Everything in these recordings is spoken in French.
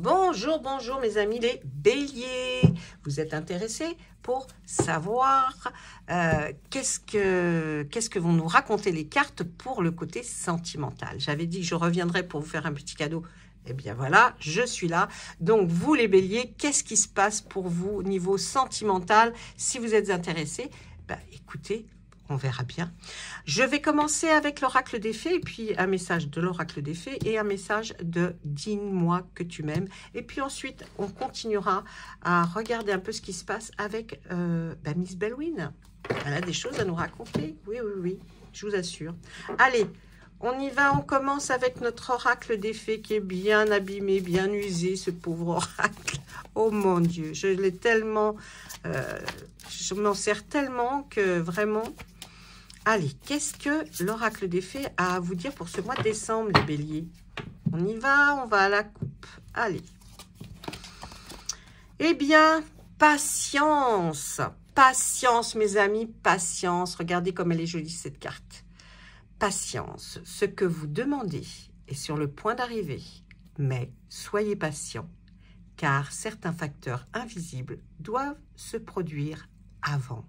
Bonjour, bonjour mes amis les béliers. Vous êtes intéressés pour savoir qu'est-ce que vont nous raconter les cartes pour le côté sentimental. J'avais dit que je reviendrais pour vous faire un petit cadeau. Eh bien voilà, je suis là. Donc vous les béliers, qu'est-ce qui se passe pour vous au niveau sentimental? Si vous êtes intéressés, écoutez, on verra bien. Je vais commencer avec l'oracle des fées, et puis un message de l'oracle des fées et un message de « Dis-moi que tu m'aimes ». Et puis ensuite, on continuera à regarder un peu ce qui se passe avec Miss Bellwin. Elle a des choses à nous raconter. Oui, oui, oui, je vous assure. Allez, on y va, on commence avec notre oracle des fées qui est bien abîmé, bien usé, ce pauvre oracle. Oh mon Dieu, je l'ai tellement... je m'en sers tellement que vraiment... Allez, qu'est-ce que l'oracle des fées a à vous dire pour ce mois de décembre, les béliers? On y va, on va à la coupe. Allez. Eh bien, patience. Patience, mes amis, patience. Regardez comme elle est jolie, cette carte. Patience. Ce que vous demandez est sur le point d'arriver. Mais soyez patient, car certains facteurs invisibles doivent se produire avant.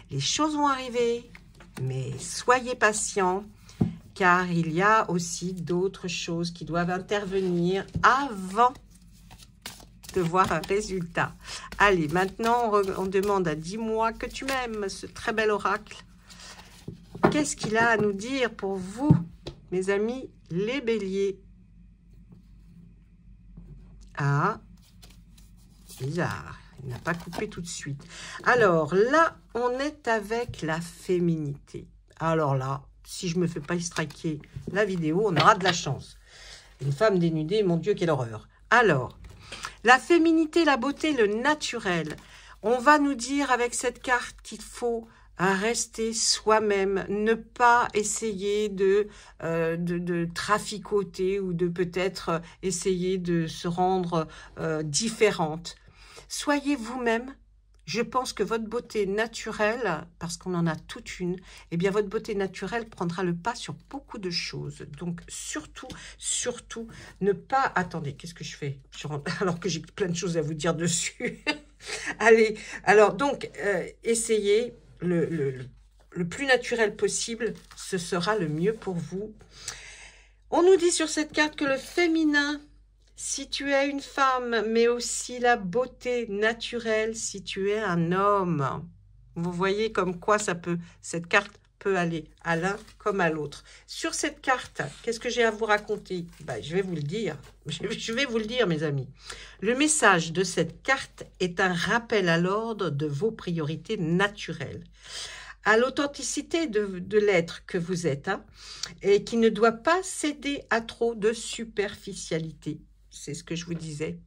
Les choses vont arriver, mais soyez patients, car il y a aussi d'autres choses qui doivent intervenir avant de voir un résultat. Allez, maintenant, on demande à « Dis-moi que tu m'aimes », ce très bel oracle. Qu'est-ce qu'il a à nous dire pour vous, mes amis, les béliers? Ah, bizarre. Il n'a pas coupé tout de suite. Alors là, on est avec la féminité. Alors là, si je ne me fais pas striker la vidéo, on aura de la chance. Une femme dénudée, mon Dieu, quelle horreur. Alors, la féminité, la beauté, le naturel. On va nous dire avec cette carte qu'il faut rester soi-même, ne pas essayer de traficoter ou de peut-être essayer de se rendre différente. Soyez vous-même. Je pense que votre beauté naturelle, parce qu'on en a toute une, eh bien votre beauté naturelle prendra le pas sur beaucoup de choses. Donc surtout, surtout, ne pas... Attendez, qu'est-ce que je fais? Alors que j'ai plein de choses à vous dire dessus. Allez, alors donc, essayez le plus naturel possible, ce sera le mieux pour vous. On nous dit sur cette carte que le féminin, si tu es une femme, mais aussi la beauté naturelle si tu es un homme. Vous voyez comme quoi cette carte peut aller à l'un comme à l'autre. Sur cette carte, qu'est-ce que j'ai à vous raconter? Je vais vous le dire. Je vais vous le dire, mes amis. Le message de cette carte est un rappel à l'ordre de vos priorités naturelles, à l'authenticité de l'être que vous êtes, et qui ne doit pas céder à trop de superficialité. C'est ce que je vous disais.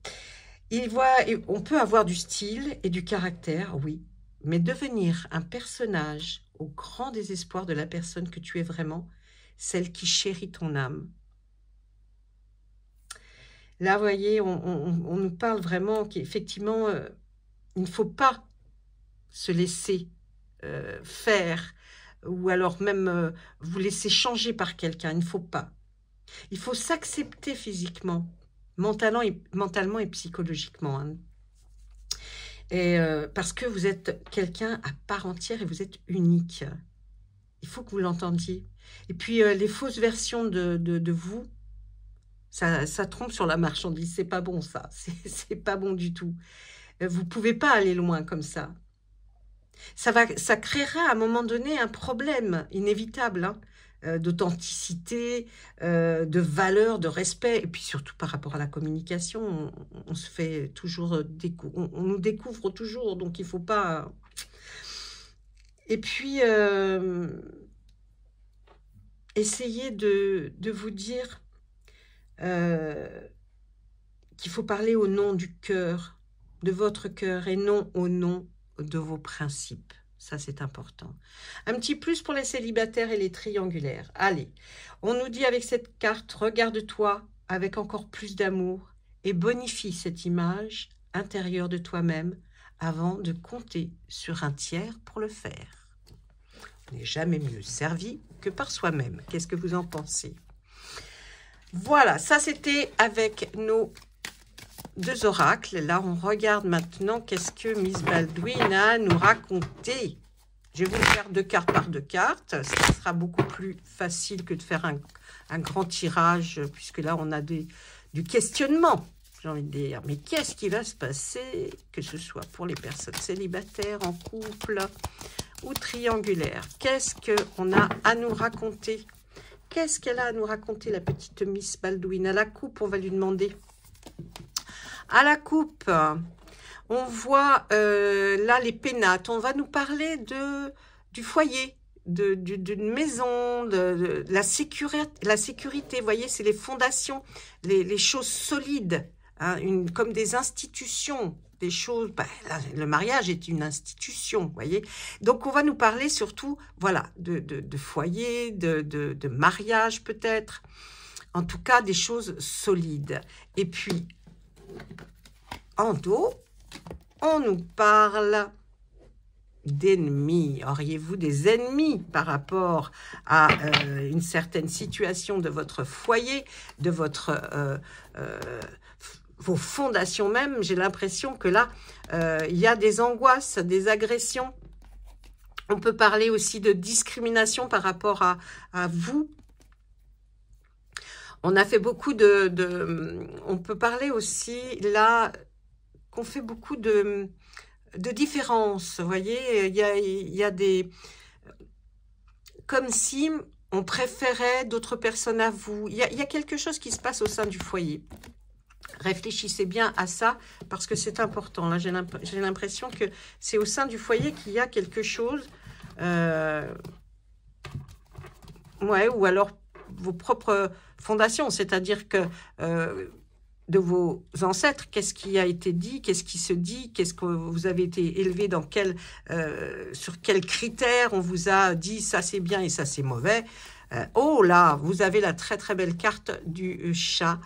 On peut avoir du style et du caractère, oui, mais devenir un personnage au grand désespoir de la personne que tu es vraiment, celle qui chérit ton âme. Là, vous voyez, on nous parle vraiment qu'effectivement, il ne faut pas se laisser faire, ou alors même vous laisser changer par quelqu'un. Il ne faut pas. Il faut s'accepter physiquement, mentalement et psychologiquement. Et parce que vous êtes quelqu'un à part entière et vous êtes unique. Il faut que vous l'entendiez. Et puis les fausses versions de vous, ça trompe sur la marchandise. C'est pas bon, ça. C'est pas bon du tout. Vous pouvez pas aller loin comme ça. Ça créera à un moment donné un problème inévitable, d'authenticité, de valeur, de respect, et puis surtout par rapport à la communication, on se fait toujours on nous découvre toujours, donc il ne faut pas... Et puis, essayez de vous dire qu'il faut parler au nom du cœur, de votre cœur, et non au nom de vos principes. Ça, c'est important. Un petit plus pour les célibataires et les triangulaires. Allez, on nous dit avec cette carte, regarde-toi avec encore plus d'amour et bonifie cette image intérieure de toi-même avant de compter sur un tiers pour le faire. On n'est jamais mieux servi que par soi-même. Qu'est-ce que vous en pensez? Voilà, ça c'était avec nos deux oracles. Là, on regarde maintenant qu'est-ce que Miss Baldwin a à nous raconter. Je vais vous faire 2 cartes par 2 cartes. Ça sera beaucoup plus facile que de faire un grand tirage, puisque là, on a du questionnement, j'ai envie de dire. Mais qu'est-ce qui va se passer, que ce soit pour les personnes célibataires, en couple ou triangulaires? Qu'est-ce qu'on a à nous raconter? Qu'est-ce qu'elle a à nous raconter, la petite Miss Baldwin? À la coupe, on va lui demander. À la coupe, on voit là les pénates. On va nous parler du foyer, d'une maison, de la sécurité. Vous voyez, c'est les fondations, les choses solides, hein, comme des institutions. Des choses, ben, là, le mariage est une institution, vous voyez. Donc, on va nous parler surtout, voilà, de foyer, de mariage peut-être. En tout cas, des choses solides. Et puis, en dos, on nous parle d'ennemis. Auriez-vous des ennemis par rapport à une certaine situation de votre foyer, de votre... vos fondations même? J'ai l'impression que là, il y a des angoisses, des agressions. On peut parler aussi de discrimination par rapport à vous. On a fait beaucoup on peut parler aussi, là, qu'on fait beaucoup de différences. Vous voyez, il y a des... Comme si on préférait d'autres personnes à vous. Il y a quelque chose qui se passe au sein du foyer. Réfléchissez bien à ça, parce que c'est important. Là, j'ai l'impression que c'est au sein du foyer qu'il y a quelque chose. Ouais, ou alors vos propres fondations, c'est-à-dire que de vos ancêtres, qu'est-ce qui a été dit, qu'est-ce qui se dit, qu'est-ce que vous avez été élevé, dans sur quels critères on vous a dit ça c'est bien et ça c'est mauvais. Oh là, vous avez la très très belle carte du chat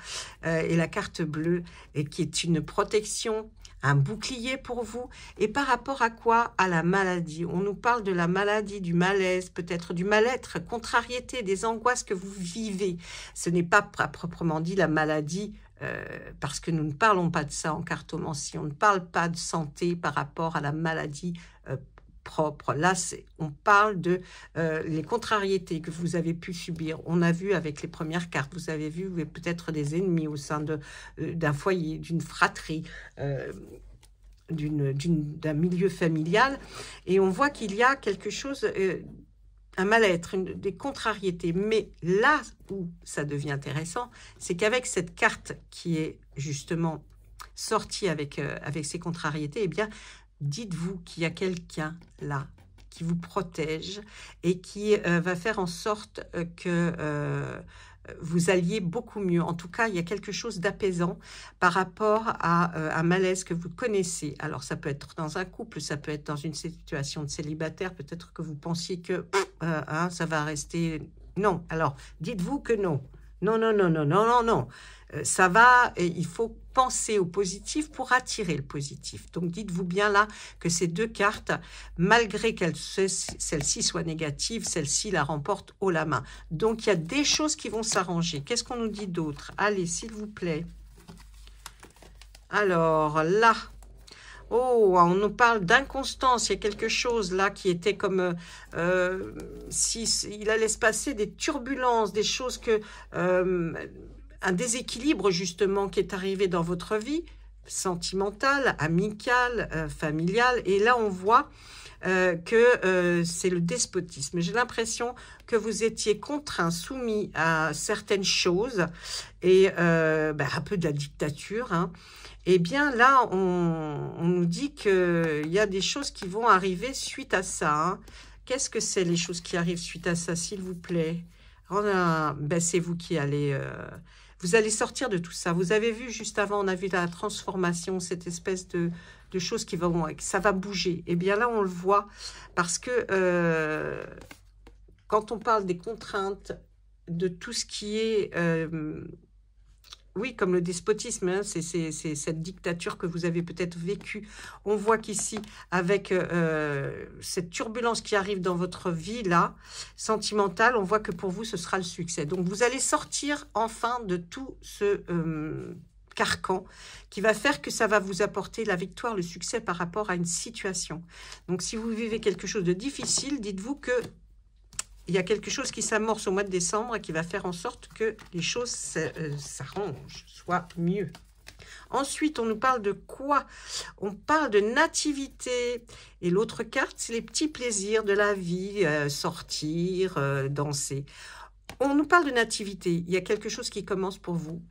et la carte bleue, et qui est une protection, un bouclier pour vous. Et par rapport à quoi? À la maladie. On nous parle de la maladie, du malaise, peut-être du mal-être, contrariété, des angoisses que vous vivez. Ce n'est pas à proprement dit la maladie, parce que nous ne parlons pas de ça en cartomancie. On ne parle pas de santé par rapport à la maladie propre. Là, on parle de les contrariétés que vous avez pu subir. On a vu avec les premières cartes, vous avez vu peut-être des ennemis au sein d'un foyer, d'une fratrie, d'un milieu familial. Et on voit qu'il y a quelque chose, un mal-être, des contrariétés. Mais là où ça devient intéressant, c'est qu'avec cette carte qui est justement sortie avec ces contrariétés, eh bien, dites-vous qu'il y a quelqu'un là qui vous protège et qui va faire en sorte que vous alliez beaucoup mieux. En tout cas, il y a quelque chose d'apaisant par rapport à un malaise que vous connaissez. Alors, ça peut être dans un couple, ça peut être dans une situation de célibataire. Peut-être que vous pensiez que hein, ça va rester... Non, alors, dites-vous que non. Non, non, non, non, non, non, non. Ça va, et il faut penser au positif pour attirer le positif. Donc, dites-vous bien là que ces 2 cartes, malgré que celle-ci soit négative, celle-ci la remporte haut la main. Donc, il y a des choses qui vont s'arranger. Qu'est-ce qu'on nous dit d'autre? Allez, s'il vous plaît. Alors, là... Oh, on nous parle d'inconstance. Il y a quelque chose là qui était comme si il allait se passer des turbulences, des choses que... un déséquilibre justement qui est arrivé dans votre vie, sentimentale, amicale, familiale. Et là, on voit que c'est le despotisme. J'ai l'impression que vous étiez contraint, soumis à certaines choses et un peu de la dictature, hein. Eh bien, là, on nous dit qu'il y a des choses qui vont arriver suite à ça, hein. Qu'est-ce que c'est les choses qui arrivent suite à ça, s'il vous plaît? C'est vous qui allez... vous allez sortir de tout ça. Vous avez vu, juste avant, on a vu la transformation, cette espèce de choses qui vont... Ça va bouger. Eh bien, là, on le voit parce que quand on parle des contraintes, de tout ce qui est... oui, comme le despotisme, hein, c'est cette dictature que vous avez peut-être vécue. On voit qu'ici, avec cette turbulence qui arrive dans votre vie, là, sentimentale, on voit que pour vous, ce sera le succès. Donc, vous allez sortir enfin de tout ce carcan qui va faire que ça va vous apporter la victoire, le succès par rapport à une situation. Donc, si vous vivez quelque chose de difficile, dites-vous que il y a quelque chose qui s'amorce au mois de décembre et qui va faire en sorte que les choses s'arrangent, soient mieux. Ensuite, on nous parle de quoi? On parle de nativité. Et l'autre carte, c'est les petits plaisirs de la vie, sortir, danser. On nous parle de nativité. Il y a quelque chose qui commence pour vous.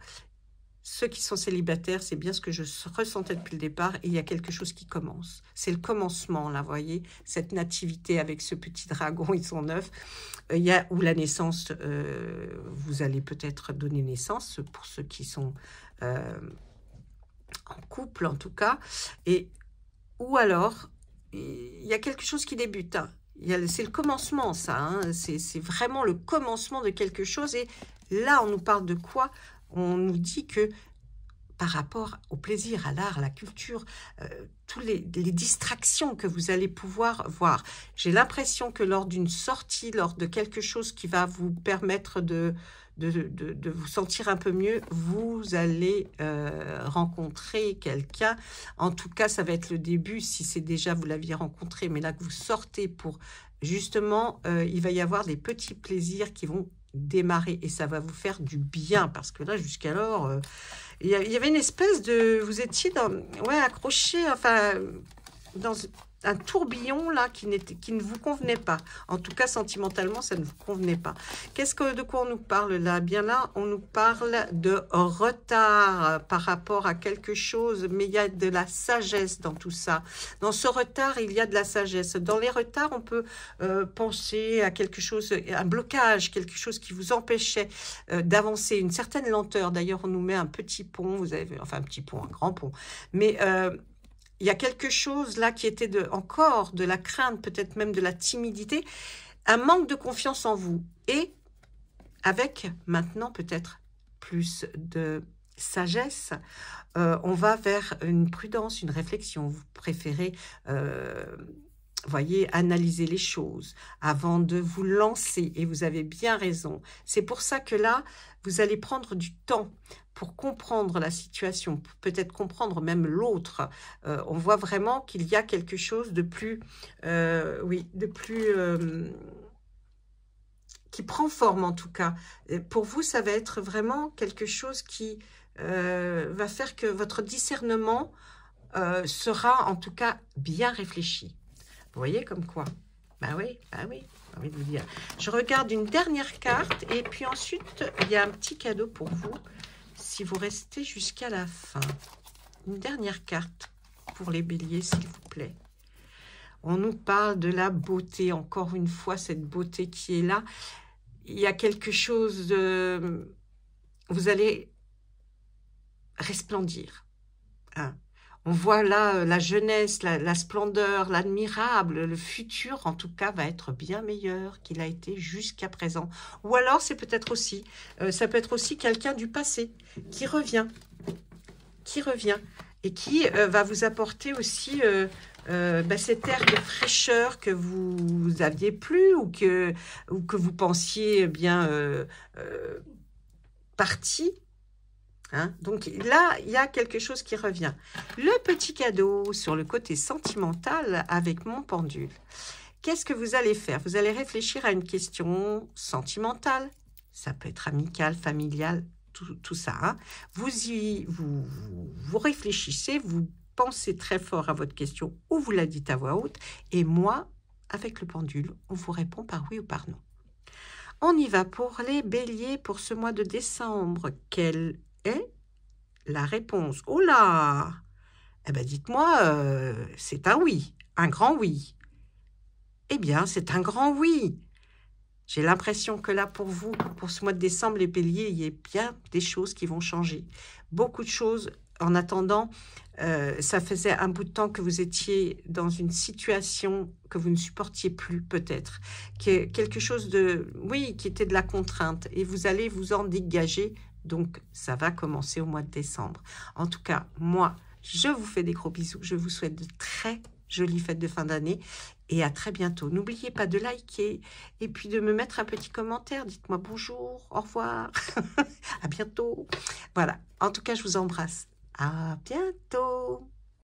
Ceux qui sont célibataires, c'est bien ce que je ressentais depuis le départ. Et il y a quelque chose qui commence. C'est le commencement, là, vous voyez. Cette nativité avec ce petit dragon, ils sont 9. Il y a où la naissance, vous allez peut-être donner naissance pour ceux qui sont en couple, en tout cas. Et, ou alors, il y a quelque chose qui débute. Hein. C'est le commencement, ça. Hein. C'est vraiment le commencement de quelque chose. Et là, on nous parle de quoi? On nous dit que par rapport au plaisir, à l'art, à la culture, toutes les distractions que vous allez pouvoir voir. J'ai l'impression que lors d'une sortie, lors de quelque chose qui va vous permettre de vous sentir un peu mieux, vous allez rencontrer quelqu'un. En tout cas, ça va être le début, si c'est déjà vous l'aviez rencontré, mais là que vous sortez pour... Justement, il va y avoir des petits plaisirs qui vont démarrer et ça va vous faire du bien parce que là jusqu'alors il y avait une espèce de vous étiez accroché enfin dans un tourbillon là qui ne vous convenait pas, en tout cas sentimentalement ça ne vous convenait pas. De quoi on nous parle là? Bien là on nous parle de retard par rapport à quelque chose, mais il y a de la sagesse dans tout ça. Dans ce retard il y a de la sagesse. Dans les retards on peut penser à quelque chose, un blocage, quelque chose qui vous empêchait d'avancer, une certaine lenteur. D'ailleurs on nous met un petit pont, vous avez enfin un petit pont, un grand pont, mais il y a quelque chose là qui était encore de la crainte, peut-être même de la timidité, un manque de confiance en vous. Et avec maintenant peut-être plus de sagesse, on va vers une prudence, une réflexion. Vous préférez, voyez, analyser les choses avant de vous lancer. Et vous avez bien raison. C'est pour ça que là, vous allez prendre du temps pour comprendre la situation, peut-être comprendre même l'autre. On voit vraiment qu'il y a quelque chose de plus, qui prend forme en tout cas. Et pour vous, ça va être vraiment quelque chose qui va faire que votre discernement sera en tout cas bien réfléchi. Vous voyez comme quoi? Bah oui, j'ai envie de vous dire. Je regarde une dernière carte et puis ensuite, il y a un petit cadeau pour vous si vous restez jusqu'à la fin. Une dernière carte pour les béliers, s'il vous plaît. On nous parle de la beauté, encore une fois, cette beauté qui est là. Il y a quelque chose de... Vous allez resplendir. Hein. On voit là la jeunesse, la splendeur, l'admirable, le futur en tout cas va être bien meilleur qu'il a été jusqu'à présent. Ou alors c'est peut-être aussi, ça peut être aussi quelqu'un du passé qui revient et qui va vous apporter aussi cet air de fraîcheur que vous aviez plus ou que vous pensiez bien parti. Hein? Donc là, il y a quelque chose qui revient. Le petit cadeau sur le côté sentimental avec mon pendule. Qu'est-ce que vous allez faire? Vous allez réfléchir à une question sentimentale. Ça peut être amical, familial, tout ça. Hein? Vous réfléchissez, vous pensez très fort à votre question ou vous la dites à voix haute. Et moi, avec le pendule, on vous répond par oui ou par non. On y va pour les béliers pour ce mois de décembre. Quelle est la réponse? Oh là! Eh bien, dites-moi, c'est un oui, un grand oui. Eh bien, c'est un grand oui. J'ai l'impression que là, pour vous, pour ce mois de décembre, les béliers, il y a bien des choses qui vont changer. Beaucoup de choses. En attendant, ça faisait un bout de temps que vous étiez dans une situation que vous ne supportiez plus, peut-être. Quelque chose de, oui, qui était de la contrainte. Et vous allez vous en dégager Donc, ça va commencer au mois de décembre. En tout cas, moi, je vous fais des gros bisous. Je vous souhaite de très jolies fêtes de fin d'année et à très bientôt. N'oubliez pas de liker et puis de me mettre un petit commentaire. Dites-moi bonjour, au revoir, à bientôt. Voilà. En tout cas, je vous embrasse. À bientôt.